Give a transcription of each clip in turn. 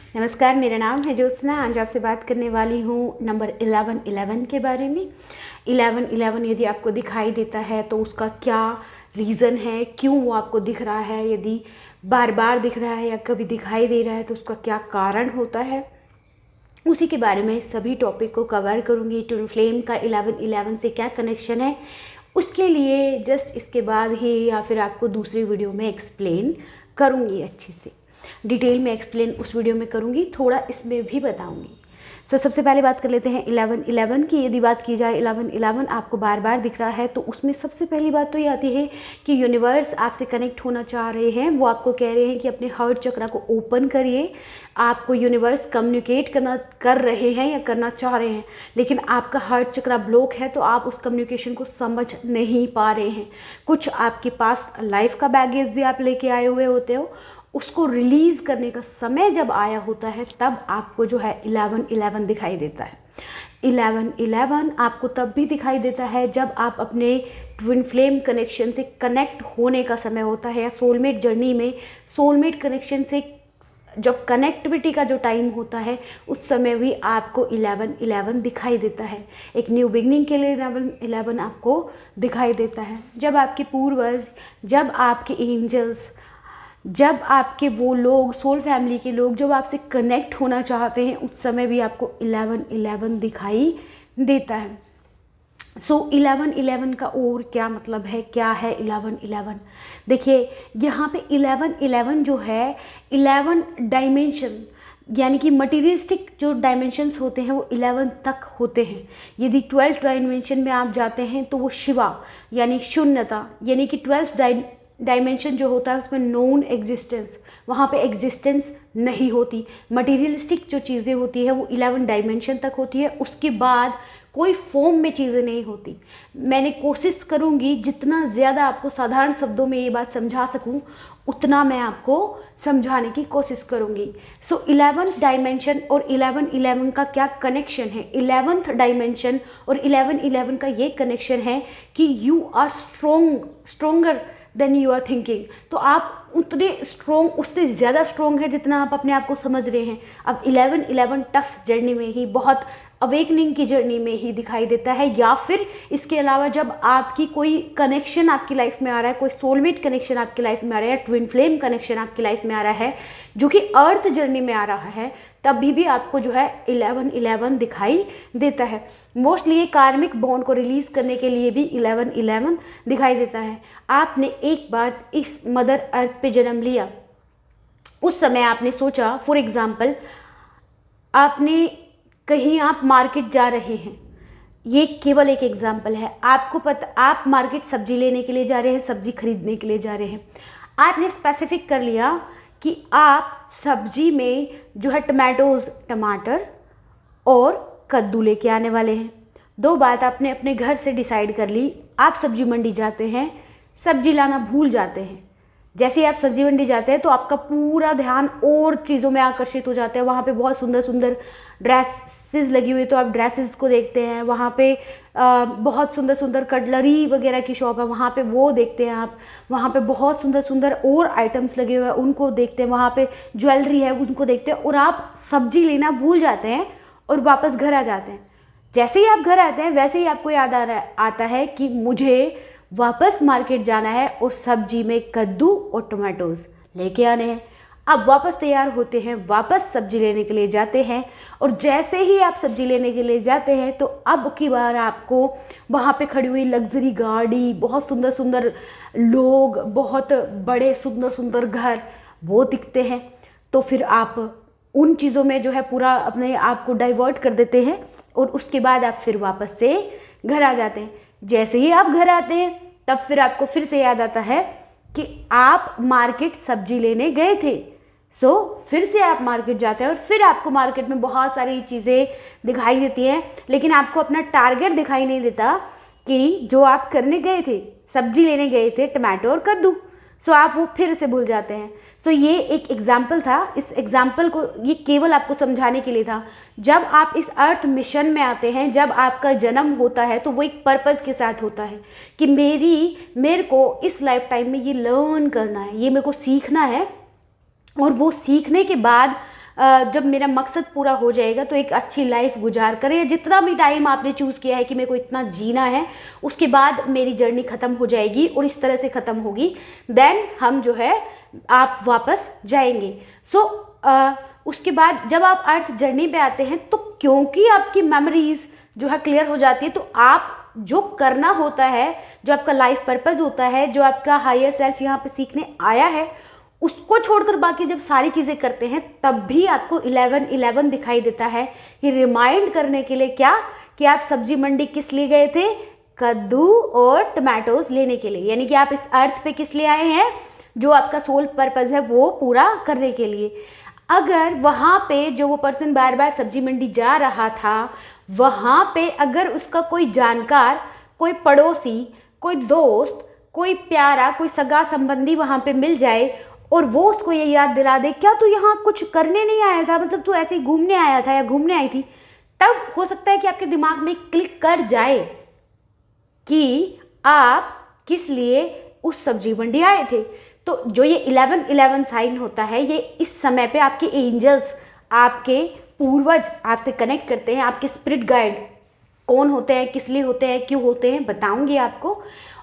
नमस्कार, मेरा नाम है ज्योत्सना। आज आपसे बात करने वाली हूँ नंबर 1111 के बारे में। 1111 यदि आपको दिखाई देता है तो उसका क्या रीज़न है, क्यों वो आपको दिख रहा है, यदि बार बार दिख रहा है या कभी दिखाई दे रहा है तो उसका क्या कारण होता है, उसी के बारे में सभी टॉपिक को कवर करूँगी। ट्विन फ्लेम का 1111 से क्या कनेक्शन है, उसके लिए जस्ट इसके बाद ही या फिर आपको दूसरी वीडियो में एक्सप्लेन करूँगी। अच्छे से डिटेल में एक्सप्लेन उस वीडियो में करूँगी, थोड़ा इसमें भी बताऊँगी। सबसे पहले बात कर लेते हैं 1111 की। यदि बात की जाए 1111 आपको बार बार दिख रहा है तो उसमें सबसे पहली बात तो ये आती है कि यूनिवर्स आपसे कनेक्ट होना चाह रहे हैं। वो आपको कह रहे हैं कि अपने हार्ट चक्रा को ओपन करिए। आपको यूनिवर्स कम्युनिकेट कर रहे हैं या करना चाह रहे हैं, लेकिन आपका हार्ट चक्रा ब्लॉक है तो आप उस कम्युनिकेशन को समझ नहीं पा रहे हैं। कुछ आपके पास लाइफ का बैगेज भी आप लेके आए हुए होते हो, उसको रिलीज़ करने का समय जब आया होता है तब आपको जो है 1111 दिखाई देता है। 1111 आपको तब भी दिखाई देता है जब आप अपने ट्विन फ्लेम कनेक्शन से कनेक्ट होने का समय होता है, या सोलमेट जर्नी में सोलमेट कनेक्शन से जब कनेक्टिविटी का जो टाइम होता है उस समय भी आपको 1111 दिखाई देता है। एक न्यू बिगनिंग के लिए 1111 आपको दिखाई देता है। जब आपके पूर्वज, जब आपके एंजल्स, जब आपके वो लोग, सोल फैमिली के लोग जब आपसे कनेक्ट होना चाहते हैं, उस समय भी आपको 1111 दिखाई देता है। 1111 का और क्या मतलब है, क्या है 1111? देखिए, यहाँ पे 1111 जो है 11 डायमेंशन, यानी कि मटीरियलिस्टिक जो डायमेंशंस होते हैं वो 11 तक होते हैं। यदि 12th डायमेंशन में आप जाते हैं तो वो शिवा यानी शून्यता, यानी कि 12th डायमेंशन जो होता है उसमें नॉन एग्जिस्टेंस, वहाँ पे एग्जिस्टेंस नहीं होती। मटेरियलिस्टिक जो चीज़ें होती है वो 11 डायमेंशन तक होती है, उसके बाद कोई फॉर्म में चीज़ें नहीं होती। मैंने कोशिश करूँगी जितना ज़्यादा आपको साधारण शब्दों में ये बात समझा सकूँ उतना मैं आपको समझाने की कोशिश करूँगी। 11th डायमेंशन और 1111 का क्या कनेक्शन है? 11th डायमेंशन और 1111 का ये कनेक्शन है कि you are stronger than you are thinking. तो आप उतने स्ट्रॉन्ग, उससे ज़्यादा स्ट्रॉन्ग है जितना आप अपने आप को समझ रहे हैं। अब 1111 टफ जर्नी में ही, बहुत अवेकनिंग की जर्नी में ही दिखाई देता है, या फिर इसके अलावा जब आपकी कोई कनेक्शन आपकी लाइफ में आ रहा है, कोई सोलमेट कनेक्शन आपकी लाइफ में आ रहा है, या ट्विन फ्लेम कनेक्शन आपकी लाइफ में आ रहा है जो कि अर्थ जर्नी में आ रहा है, तभी भी आपको जो है 1111 दिखाई देता है। मोस्टली ये कार्मिक बॉन्ड को रिलीज़ करने के लिए भी 1111 दिखाई देता है। आपने एक बार इस मदर अर्थ पे जन्म लिया, उस समय आपने सोचा, फॉर एग्जाम्पल आपने कहीं, आप मार्केट जा रहे हैं, ये केवल एक एग्जाम्पल है। आपको पता, आप मार्केट सब्जी लेने के लिए जा रहे हैं, सब्जी खरीदने के लिए जा रहे हैं। आपने स्पेसिफिक कर लिया कि आप सब्जी में जो है टमाटोज, टमाटर और कद्दू लेके आने वाले हैं। दो बात आपने अपने घर से डिसाइड कर ली। आप सब्जी मंडी जाते हैं, सब्जी लाना भूल जाते हैं। जैसे ही आप सब्जी मंडी जाते हैं तो आपका पूरा ध्यान और चीज़ों में आकर्षित हो जाता है। वहाँ पे बहुत सुंदर सुंदर ड्रेसेस लगी हुई, तो आप ड्रेसेस को देखते हैं। वहाँ पे बहुत सुंदर सुंदर कटलरी वगैरह की शॉप है, वहाँ पे वो देखते हैं आप। वहाँ पे बहुत सुंदर सुंदर और आइटम्स लगे हुए हैं, उनको देखते हैं। वहाँ पे ज्वेलरी है, उनको देखते हैं, और आप सब्जी लेना भूल जाते हैं और वापस घर आ जाते हैं। जैसे ही आप घर आते हैं वैसे ही आपको याद आता है कि मुझे वापस मार्केट जाना है और सब्जी में कद्दू और टमाटोज लेके आने हैं। अब वापस तैयार होते हैं, वापस सब्जी लेने के लिए जाते हैं, और जैसे ही आप सब्जी लेने के लिए जाते हैं तो अब की बार आपको वहाँ पे खड़ी हुई लग्जरी गाड़ी, बहुत सुंदर सुंदर लोग, बहुत बड़े सुंदर सुंदर घर, वो दिखते हैं। तो फिर आप उन चीज़ों में जो है पूरा अपने आप को डाइवर्ट कर देते हैं, और उसके बाद आप फिर वापस से घर आ जाते हैं। जैसे ही आप घर आते हैं तब फिर आपको फिर से याद आता है कि आप मार्केट सब्जी लेने गए थे। फिर से आप मार्केट जाते हैं और फिर आपको मार्केट में बहुत सारी चीज़ें दिखाई देती हैं, लेकिन आपको अपना टारगेट दिखाई नहीं देता कि जो आप करने गए थे, सब्जी लेने गए थे, टमाटो और कद्दू। आप वो फिर से भूल जाते हैं। ये एक एग्जाम्पल था। इस एग्जाम्पल को, ये केवल आपको समझाने के लिए था। जब आप इस अर्थ मिशन में आते हैं, जब आपका जन्म होता है, तो वो एक पर्पज़ के साथ होता है कि मेरे को इस लाइफ टाइम में ये लर्न करना है, ये मेरे को सीखना है, और वो सीखने के बाद जब मेरा मकसद पूरा हो जाएगा तो एक अच्छी लाइफ गुजार करें, या जितना भी टाइम आपने चूज़ किया है कि मेरे को इतना जीना है, उसके बाद मेरी जर्नी ख़त्म हो जाएगी और इस तरह से ख़त्म होगी, देन हम जो है आप वापस जाएंगे। उसके बाद जब आप अर्थ जर्नी पे आते हैं तो क्योंकि आपकी मेमोरीज जो है क्लियर हो जाती है, तो आप जो करना होता है, जो आपका लाइफ पर्पस होता है, जो आपका हायर सेल्फ यहाँ पे सीखने आया है, उसको छोड़कर बाकी जब सारी चीज़ें करते हैं तब भी आपको 11-11 दिखाई देता है। ये रिमाइंड करने के लिए क्या कि आप सब्जी मंडी किस लिए गए थे, कद्दू और टमाटोज लेने के लिए, यानी कि आप इस अर्थ पे किस लिए आए हैं, जो आपका सोल पर्पस है वो पूरा करने के लिए। अगर वहाँ पे जो वो पर्सन बार बार सब्जी मंडी जा रहा था, वहाँ पे अगर उसका कोई जानकार, कोई पड़ोसी, कोई दोस्त, कोई प्यारा, कोई सगा संबंधी वहाँ पे मिल जाए और वो उसको ये याद दिला दे, क्या तू यहाँ कुछ करने नहीं आया था, मतलब तू ऐसे ही घूमने आया था या घूमने आई थी, तब हो सकता है कि आपके दिमाग में क्लिक कर जाए कि आप किस लिए उस सब्जी मंडी आए थे। तो जो ये 11-11 साइन होता है, ये इस समय पे आपके एंजल्स, आपके पूर्वज आपसे कनेक्ट करते हैं। आपके स्पिरिट गाइड कौन होते हैं, किस लिए होते हैं, क्यों होते हैं, बताऊंगी आपको।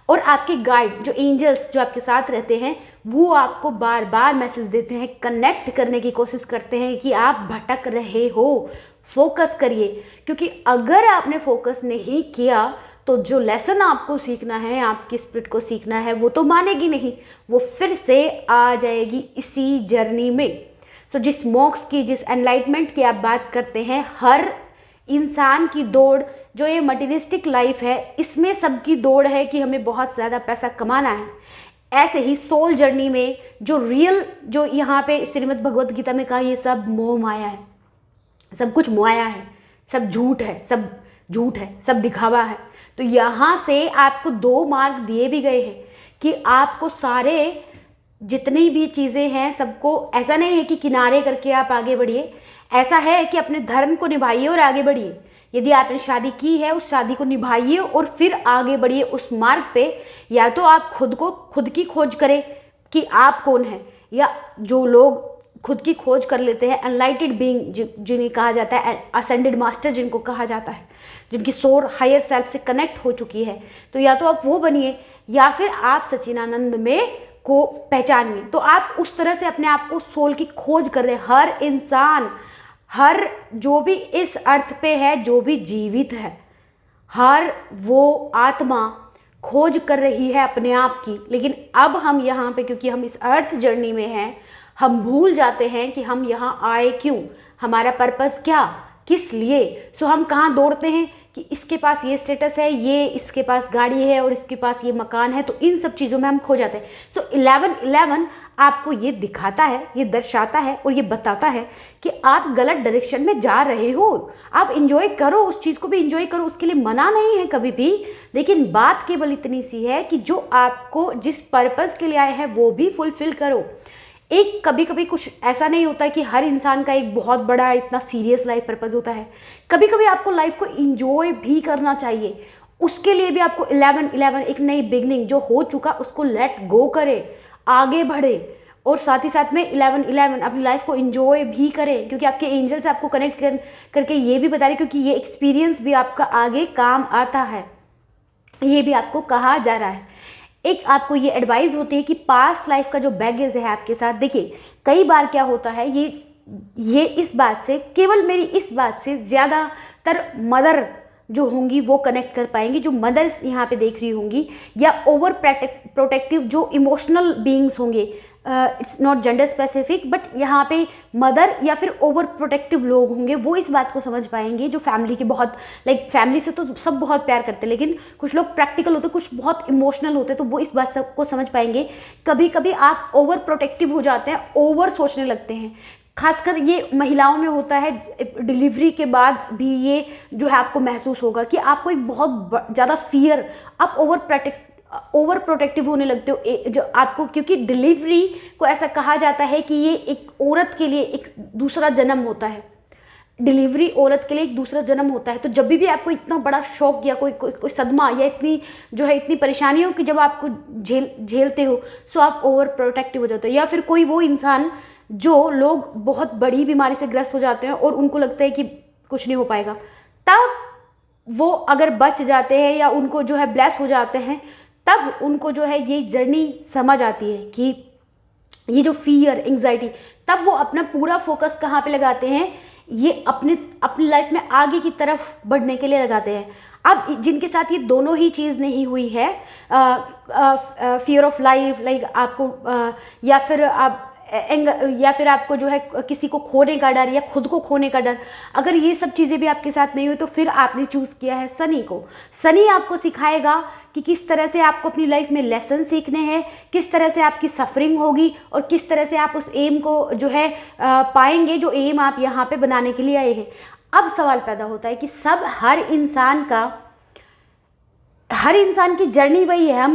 और आपके गाइड जो एंजल्स जो आपके साथ रहते हैं, वो आपको बार बार मैसेज देते हैं, कनेक्ट करने की कोशिश करते हैं कि आप भटक रहे हो, फोकस करिए। क्योंकि अगर आपने फोकस नहीं किया तो जो लेसन आपको सीखना है, आपकी स्पिरिट को सीखना है, वो तो मानेगी नहीं, वो फिर से आ जाएगी इसी जर्नी में। सो जिस मोक्ष की, जिस एनलाइटमेंट की आप बात करते हैं, हर इंसान की दौड़, जो ये मटेरियलिस्टिक लाइफ है, इसमें सबकी दौड़ है कि हमें बहुत ज़्यादा पैसा कमाना है। ऐसे ही सोल जर्नी में जो रियल, जो यहाँ पे श्रीमद् भगवत गीता में कहा, ये सब मोह माया है, सब कुछ माया है, सब झूठ है, सब झूठ है, सब दिखावा है। तो यहाँ से आपको 2 मार्ग दिए भी गए हैं कि आपको सारे जितनी भी चीज़ें हैं सबको, ऐसा नहीं है कि किनारे करके आप आगे बढ़िए, ऐसा है कि अपने धर्म को निभाइए और आगे बढ़िए। यदि आपने शादी की है, उस शादी को निभाइए और फिर आगे बढ़िए उस मार्ग पे। या तो आप खुद की खोज करें कि आप कौन हैं, या जो लोग खुद की खोज कर लेते हैं, एनलाइटेड बीइंग जिन्हें कहा जाता है, असेंडेड मास्टर जिनको कहा जाता है, जिनकी सोल हायर सेल्फ से कनेक्ट हो चुकी है, तो या तो आप वो बनिए या फिर आप सच्चिदानंद में को पहचानिए। तो आप उस तरह से अपने आप को सोल की खोज कर रहे हैं। हर इंसान, हर जो भी इस अर्थ पे है, जो भी जीवित है, हर वो आत्मा खोज कर रही है अपने आप की। लेकिन अब हम यहाँ पे, क्योंकि हम इस अर्थ जर्नी में हैं, हम भूल जाते हैं कि हम यहाँ आए क्यों, हमारा पर्पस क्या, किस लिए। सो हम कहाँ दौड़ते हैं कि इसके पास ये स्टेटस है, ये इसके पास गाड़ी है और इसके पास ये मकान है, तो इन सब चीज़ों में हम खो जाते हैं। सो 11-11 आपको ये दिखाता है, ये दर्शाता है और ये बताता है कि आप गलत डायरेक्शन में जा रहे हो। आप इंजॉय करो, उस चीज़ को भी इंजॉय करो, उसके लिए मना नहीं है कभी भी। लेकिन बात केवल इतनी सी है कि जो आपको जिस पर्पस के लिए आए हैं वो भी फुलफिल करो। एक कभी कभी कुछ ऐसा नहीं होता है कि हर इंसान का एक बहुत बड़ा इतना सीरियस लाइफ पर्पस होता है। कभी कभी आपको लाइफ को इंजॉय भी करना चाहिए। उसके लिए भी आपको 11-11 एक नई बिगनिंग, जो हो चुका उसको लेट गो करे, आगे बढ़े, और साथ ही साथ में 11-11 अपनी लाइफ को इंजॉय भी करें। क्योंकि आपके एंजल से आपको कनेक्ट करके ये भी बता रहे, क्योंकि ये एक्सपीरियंस भी आपका आगे काम आता है, ये भी आपको कहा जा रहा है। एक आपको ये एडवाइस होती है कि पास्ट लाइफ का जो बैगेज है आपके साथ, देखिए कई बार क्या होता है, ये इस बात से, केवल मेरी इस बात से ज़्यादातर मदर जो होंगी वो कनेक्ट कर पाएंगी, जो मदर्स यहाँ पे देख रही होंगी, या ओवर प्रोटेक्टिव जो इमोशनल बीइंग्स होंगे, it's not gender specific, but यहाँ पे मदर या फिर ओवर प्रोटेक्टिव लोग होंगे, वो इस बात को समझ पाएंगे। जो फैमिली के बहुत फैमिली से तो सब बहुत प्यार करते हैं, लेकिन कुछ लोग प्रैक्टिकल होते, कुछ बहुत इमोशनल होते, तो वो इस बात को समझ पाएंगे। कभी कभी आप ओवर प्रोटेक्टिव हो जाते हैं, ओवर सोचने लगते हैं। खासकर ये महिलाओं में होता है, डिलीवरी के बाद भी ये जो है आपको महसूस होगा कि आपको एक बहुत ज़्यादा फियर, आप ओवर प्रोटेक्टिव होने लगते हो जो आपको, क्योंकि डिलीवरी को ऐसा कहा जाता है कि ये एक औरत के लिए एक दूसरा जन्म होता है। डिलीवरी औरत के लिए एक दूसरा जन्म होता है। तो जब भी आपको इतना बड़ा शौक या कोई सदमा या इतनी परेशानियों की जब आपको झेलते हो, सो आप ओवर प्रोटेक्टिव हो जाते हो। या फिर कोई वो इंसान जो लोग बहुत बड़ी बीमारी से ग्रस्त हो जाते हैं और उनको लगता है कि कुछ नहीं हो पाएगा, तब वो अगर बच जाते हैं या उनको जो है ब्लेस हो जाते हैं, तब उनको जो है ये जर्नी समझ आती है कि ये जो फियर, एंग्जाइटी, तब वो अपना पूरा फोकस कहाँ पे लगाते हैं, ये अपनी लाइफ में आगे की तरफ बढ़ने के लिए लगाते हैं। अब जिनके साथ ये दोनों ही चीज़ नहीं हुई है, फियर ऑफ लाइफ, लाइक आपको या फिर या फिर आपको जो है किसी को खोने का डर या खुद को खोने का डर, अगर ये सब चीज़ें भी आपके साथ नहीं हुई, तो फिर आपने चूज़ किया है सनी को। सनी आपको सिखाएगा कि किस तरह से आपको अपनी लाइफ में लेसन सीखने हैं, किस तरह से आपकी सफरिंग होगी और किस तरह से आप उस एम को जो है पाएंगे, जो एम आप यहाँ पे बनाने के लिए आए हैं। अब सवाल पैदा होता है कि हर इंसान की जर्नी वही है,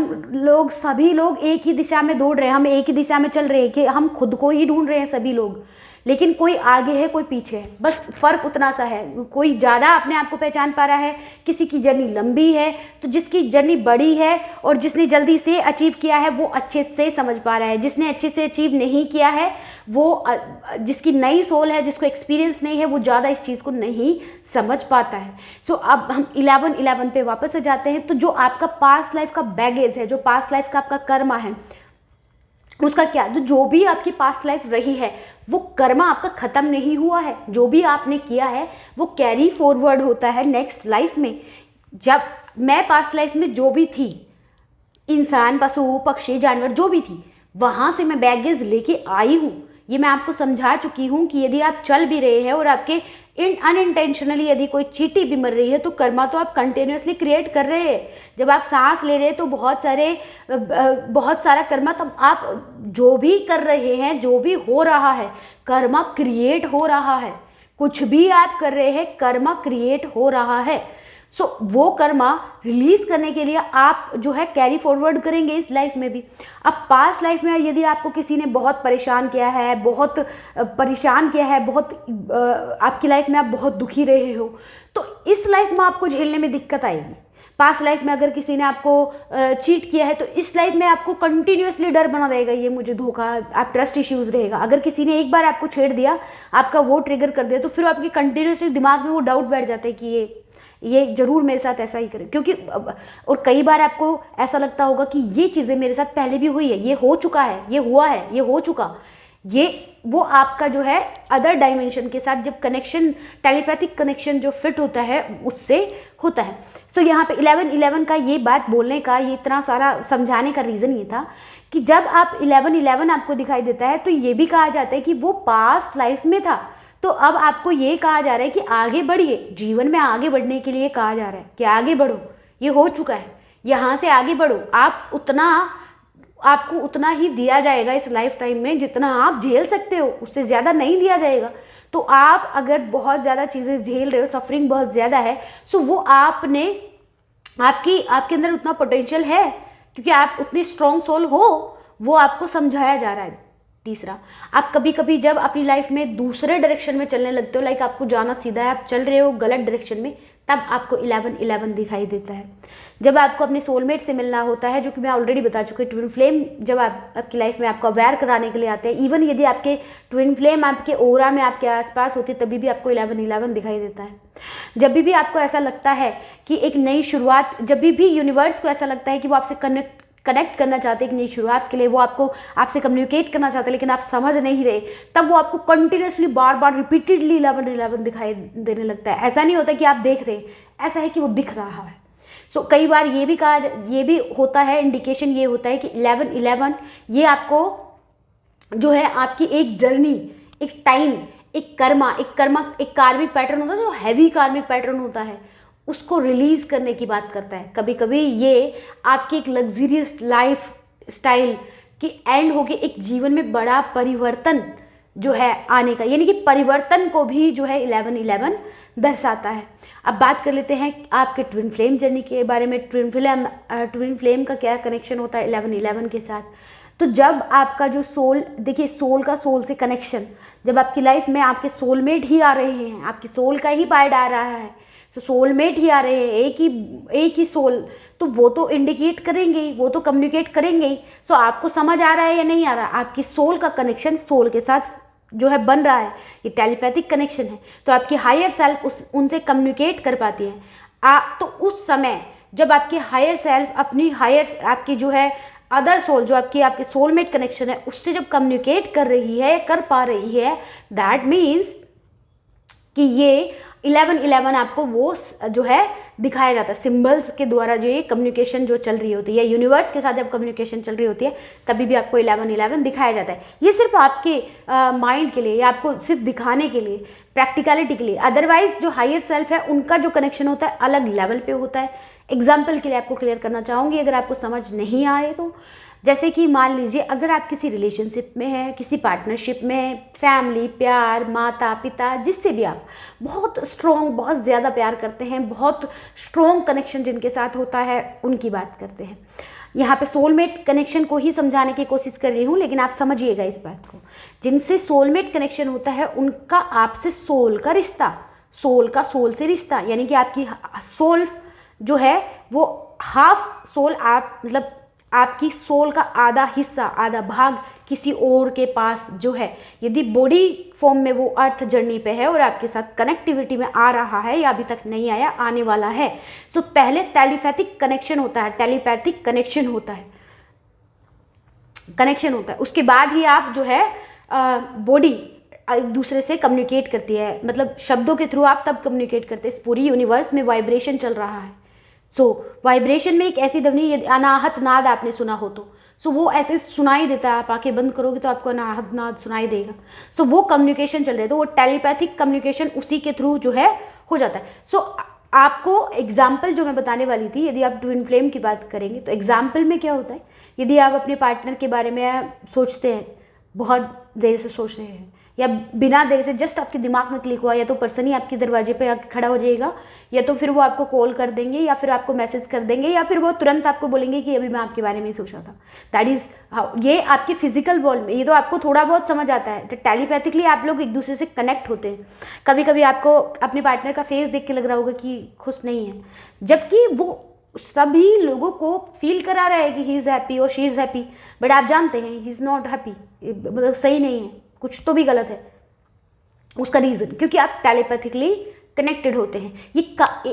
सभी लोग एक ही दिशा में दौड़ रहे हैं, हम एक ही दिशा में चल रहे हैं कि हम खुद को ही ढूंढ रहे हैं सभी लोग, लेकिन कोई आगे है कोई पीछे है, बस फ़र्क उतना सा है। कोई ज़्यादा अपने आप को पहचान पा रहा है, किसी की जर्नी लंबी है, तो जिसकी जर्नी बड़ी है और जिसने जल्दी से अचीव किया है वो अच्छे से समझ पा रहा है, जिसने अच्छे से अचीव नहीं किया है, वो जिसकी नई सोल है, जिसको एक्सपीरियंस नहीं है, वो ज़्यादा इस चीज़ को नहीं समझ पाता है। सो अब हम 11-11 पे वापस आ जाते हैं। तो जो आपका पास्ट लाइफ का बैगेज है, जो पास्ट लाइफ का आपका कर्मा है, उसका क्या, जो भी आपकी पास्ट लाइफ रही है वो कर्मा आपका ख़त्म नहीं हुआ है। जो भी आपने किया है वो कैरी फॉरवर्ड होता है नेक्स्ट लाइफ में। जब मैं पास्ट लाइफ में जो भी थी, इंसान, पशु, पक्षी, जानवर जो भी थी, वहाँ से मैं बैगेज लेके आई हूँ। ये मैं आपको समझा चुकी हूँ कि यदि आप चल भी रहे हैं और आपके अनइंटेंशनली यदि कोई चींटी भी मर रही है, तो कर्मा तो आप कंटिन्यूसली क्रिएट कर रहे हैं। जब आप सांस ले रहे हैं तो बहुत सारा कर्मा, तब आप जो भी कर रहे हैं, जो भी हो रहा है, कर्मा क्रिएट हो रहा है। कुछ भी आप कर रहे हैं, कर्मा क्रिएट हो रहा है। सो वो कर्मा रिलीज करने के लिए आप जो है कैरी फॉरवर्ड करेंगे इस लाइफ में भी। अब पास्ट लाइफ में यदि आपको किसी ने बहुत परेशान किया है, बहुत आपकी लाइफ में आप बहुत दुखी रहे हो, तो इस लाइफ में आपको झेलने में दिक्कत आएगी। पास्ट लाइफ में अगर किसी ने आपको चीट किया है, तो इस लाइफ में आपको कंटिन्यूसली डर बना रहेगा, ये मुझे धोखा, आप ट्रस्ट इश्यूज रहेगा। अगर किसी ने एक बार आपको छेड़ दिया, आपका वो ट्रिगर कर दिया, तो फिर आपके कंटिन्यूसली दिमाग में वो डाउट बैठ जाता है कि ये जरूर मेरे साथ ऐसा ही करे, क्योंकि और कई बार आपको ऐसा लगता होगा कि ये चीज़ें मेरे साथ पहले भी हुई है, ये हो चुका है, ये हुआ है, ये हो चुका। ये वो आपका जो है अदर डायमेंशन के साथ जब कनेक्शन, टेलीपैथिक कनेक्शन जो फिट होता है, उससे होता है। सो यहाँ पे 11-11 का ये बात बोलने का, ये इतना सारा समझाने का रीज़न ये था कि जब आप 11-11 आपको दिखाई देता है, तो ये भी कहा जाता है कि वो पास्ट लाइफ में था। तो अब आपको ये कहा जा रहा है कि आगे बढ़िए, जीवन में आगे बढ़ने के लिए कहा जा रहा है कि आगे बढ़ो, ये हो चुका है, यहाँ से आगे बढ़ो। आपको उतना ही दिया जाएगा इस लाइफ टाइम में जितना आप झेल सकते हो, उससे ज़्यादा नहीं दिया जाएगा। तो आप अगर बहुत ज़्यादा चीज़ें झेल रहे हो, सफरिंग बहुत ज़्यादा है, सो वो आपके अंदर उतना पोटेंशियल है, क्योंकि आप उतनी स्ट्रॉन्ग सोल हो, वो आपको समझाया जा रहा है। तीसरा, आप कभी कभी जब अपनी लाइफ में दूसरे डायरेक्शन में चलने लगते हो, लाइक आपको जाना सीधा है, आप चल रहे हो गलत डायरेक्शन में, तब आपको 11-11 दिखाई देता है। जब आपको अपने सोलमेट से मिलना होता है, जो कि मैं ऑलरेडी बता चुकी हूँ, ट्विन फ्लेम जब आपकी लाइफ में आपको अवेयर कराने के लिए आते हैं, इवन यदि आपके ट्विन फ्लेम आपके ओरा में आपके आसपास होती है, तभी भी आपको 11-11 दिखाई देता है। जब भी आपको ऐसा लगता है कि एक नई शुरुआत, जब भी यूनिवर्स को ऐसा लगता है कि वो आपसे कनेक्ट करना चाहते हैं, एक नई शुरुआत के लिए वो आपसे कम्युनिकेट करना चाहते हैं, लेकिन आप समझ नहीं रहे, तब वो आपको कंटिन्यूसली बार रिपीटेडली 11-11 दिखाई देने लगता है। ऐसा नहीं होता कि आप देख रहे हैं, ऐसा है कि वो दिख रहा है। सो कई बार ये भी होता है, इंडिकेशन ये होता है कि 11-11 ये आपको जो है आपकी एक जर्नी, एक टाइम, एक कार्मिक पैटर्न होता है, जो हैवी कार्मिक पैटर्न होता है, उसको रिलीज़ करने की बात करता है। कभी कभी ये आपकी एक लग्जरियस लाइफ स्टाइल की एंड होके एक जीवन में बड़ा परिवर्तन जो है आने का, यानी कि परिवर्तन को भी जो है 11-11 दर्शाता है। अब बात कर लेते हैं आपके ट्विन फ्लेम जर्नी के बारे में। ट्विन फ्लेम का क्या कनेक्शन होता है 11-11 के साथ। तो जब आपका जो सोल, देखिए सोल का सोल से कनेक्शन, जब आपकी लाइफ में आपके सोलमेट ही आ रहे हैं, आपके सोल का ही पार्ट आ रहा है, सो सोलमेट ही आ रहे हैं, एक ही सोल, तो वो तो इंडिकेट करेंगे ही, वो तो कम्युनिकेट करेंगे ही। सो आपको समझ आ रहा है या नहीं आ रहा, आपकी सोल का कनेक्शन सोल के साथ जो है बन रहा है, ये टेलीपैथिक कनेक्शन है। तो आपकी हायर सेल्फ उनसे कम्युनिकेट कर पाती है। तो उस समय जब आपकी हायर सेल्फ अपनी आपकी जो है अदर सोल, जो आपके सोलमेट कनेक्शन है, उससे जब कम्युनिकेट कर रही है, कर पा रही है, दैट मीन्स कि ये 1111 आपको वो जो है दिखाया जाता है सिंबल्स के द्वारा। जो ये कम्युनिकेशन जो चल रही होती है, यूनिवर्स के साथ जब कम्युनिकेशन चल रही होती है, तभी भी आपको 1111 दिखाया जाता है। ये सिर्फ आपके माइंड के लिए, या आपको सिर्फ दिखाने के लिए, प्रैक्टिकलिटी के लिए। अदरवाइज जो हायर सेल्फ है उनका जो कनेक्शन होता है अलग लेवल पे होता है। एग्जाम्पल के लिए आपको क्लियर करना चाहूँगी, अगर आपको समझ नहीं आए तो, जैसे कि मान लीजिए अगर आप किसी रिलेशनशिप में हैं, किसी पार्टनरशिप में, फैमिली, प्यार, माता पिता, जिससे भी आप बहुत स्ट्रॉन्ग, बहुत ज़्यादा प्यार करते हैं, बहुत स्ट्रॉन्ग कनेक्शन जिनके साथ होता है, उनकी बात करते हैं। यहाँ पे सोलमेट कनेक्शन को ही समझाने की कोशिश कर रही हूँ, लेकिन आप समझिएगा इस बात को। जिनसे सोलमेट कनेक्शन होता है उनका आपसे सोल का रिश्ता, सोल का सोल से रिश्ता, यानी कि आपकी सोल जो है वो हाफ सोल, आप मतलब आपकी सोल का आधा हिस्सा, आधा भाग किसी और के पास जो है, यदि बॉडी फॉर्म में वो अर्थ जर्नी पे है और आपके साथ कनेक्टिविटी में आ रहा है, या अभी तक नहीं आया, आने वाला है। सो पहले टेलीपैथिक कनेक्शन होता है, टेलीपैथिक कनेक्शन होता है, उसके बाद ही आप जो है बॉडी एक दूसरे से कम्युनिकेट करती है, मतलब शब्दों के थ्रू आप तब कम्युनिकेट करते हैं। इस पूरी यूनिवर्स में वाइब्रेशन चल रहा है। सो वाइब्रेशन में एक ऐसी ध्वनि, यदि अनाहत नाद आपने सुना हो तो, सो वो ऐसे सुनाई देता है। आप आंखें बंद करोगे तो आपको अनाहत नाद सुनाई देगा। सो वो कम्युनिकेशन चल रहा है, तो वो टेलीपैथिक कम्युनिकेशन उसी के थ्रू जो है हो जाता है। सो आपको एग्जाम्पल जो मैं बताने वाली थी, यदि आप ट्विन फ्लेम की बात करेंगे तो एग्जाम्पल में क्या होता है, यदि आप अपने पार्टनर के बारे में सोचते हैं, बहुत देर से सोच रहे हैं, या बिना देर से जस्ट आपके दिमाग में क्लिक हुआ, या तो पर्सन ही आपके दरवाजे पे आके खड़ा हो जाएगा, या तो फिर वो आपको कॉल कर देंगे, या फिर आपको मैसेज कर देंगे, या फिर वो तुरंत आपको बोलेंगे कि अभी मैं आपके बारे में ही सोच रहा था। दैट इज़ हाउ, ये आपके फिजिकल वर्ल्ड में, ये तो आपको थोड़ा बहुत समझ आता है। तो टेलीपैथिकली आप लोग एक दूसरे से कनेक्ट होते हैं। कभी कभी आपको अपने पार्टनर का फेस देख के लग रहा होगा कि खुश नहीं है, जबकि वो सभी लोगों को फील करा रहा है कि ही इज़ हैप्पी और शी इज़ हैप्पी, बट आप जानते हैं ही इज़ नॉट हैप्पी, मतलब सही नहीं है, कुछ तो भी गलत है। उसका रीज़न क्योंकि आप टेलीपैथिकली कनेक्टेड होते हैं। ये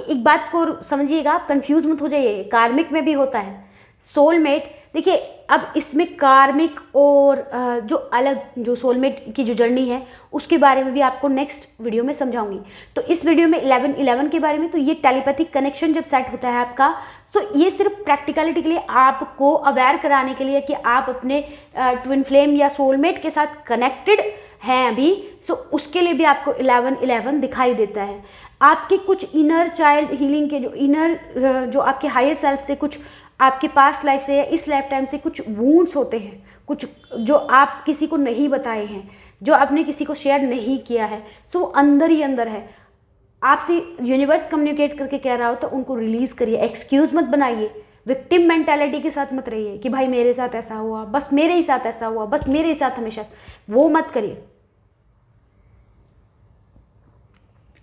एक बात को समझिएगा, आप कंफ्यूज मत हो जाइए, कार्मिक में भी होता है सोलमेट। देखिए अब इसमें कार्मिक और जो अलग जो सोलमेट की जो जर्नी है उसके बारे में भी आपको नेक्स्ट वीडियो में समझाऊंगी। तो इस वीडियो में 1111 के बारे में, तो ये टेलीपैथिक कनेक्शन जब सेट होता है आपका, तो ये सिर्फ प्रैक्टिकलिटी के लिए, आपको अवेयर कराने के लिए कि आप अपने ट्विन फ्लेम या सोलमेट के साथ कनेक्टेड हैं अभी। सो उसके लिए भी आपको 1111 दिखाई देता है। आपके कुछ इनर चाइल्ड हीलिंग के जो इनर जो आपके हायर सेल्फ से, कुछ आपके पास्ट लाइफ से या इस लाइफ टाइम से कुछ वूंड्स होते हैं, कुछ जो आप किसी को नहीं बताए हैं, जो आपने किसी को शेयर नहीं किया है, सो अंदर ही अंदर है। आपसे यूनिवर्स कम्युनिकेट करके कह रहा हो तो उनको रिलीज करिए। एक्सक्यूज मत बनाइए, विक्टिम मेंटालिटी के साथ मत रहिए कि भाई मेरे साथ ऐसा हुआ, बस मेरे ही साथ ऐसा हुआ, बस मेरे ही साथ हमेशा, वो मत करिए।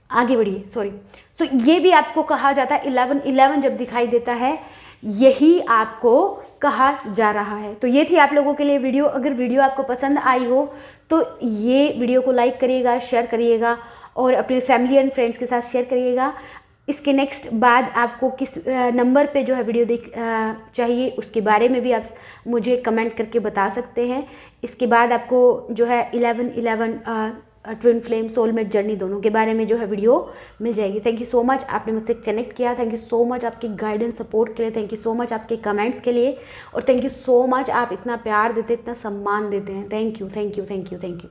आगे बढ़िए, सॉरी। सो ये भी आपको कहा जाता है 1111 जब दिखाई देता है, यही आपको कहा जा रहा है। तो ये थी आप लोगों के लिए वीडियो। अगर वीडियो आपको पसंद आई हो तो ये वीडियो को लाइक करिएगा, शेयर करिएगा और अपने फैमिली एंड फ्रेंड्स के साथ शेयर करिएगा। इसके नेक्स्ट बाद आपको किस नंबर पे जो है वीडियो चाहिए उसके बारे में भी आप मुझे कमेंट करके बता सकते हैं। इसके बाद आपको जो है 1111 ट्विन फ्लेम सोलमेट जर्नी दोनों के बारे में जो है वीडियो मिल जाएगी। थैंक यू सो मच, आपने मुझसे कनेक्ट किया। थैंक यू सो मच आपकी गाइडेंस सपोर्ट के लिए। थैंक यू सो मच आपके कमेंट्स के लिए। और थैंक यू सो मच आप इतना प्यार देते, इतना सम्मान देते हैं। Thank you, thank you, thank you, thank you.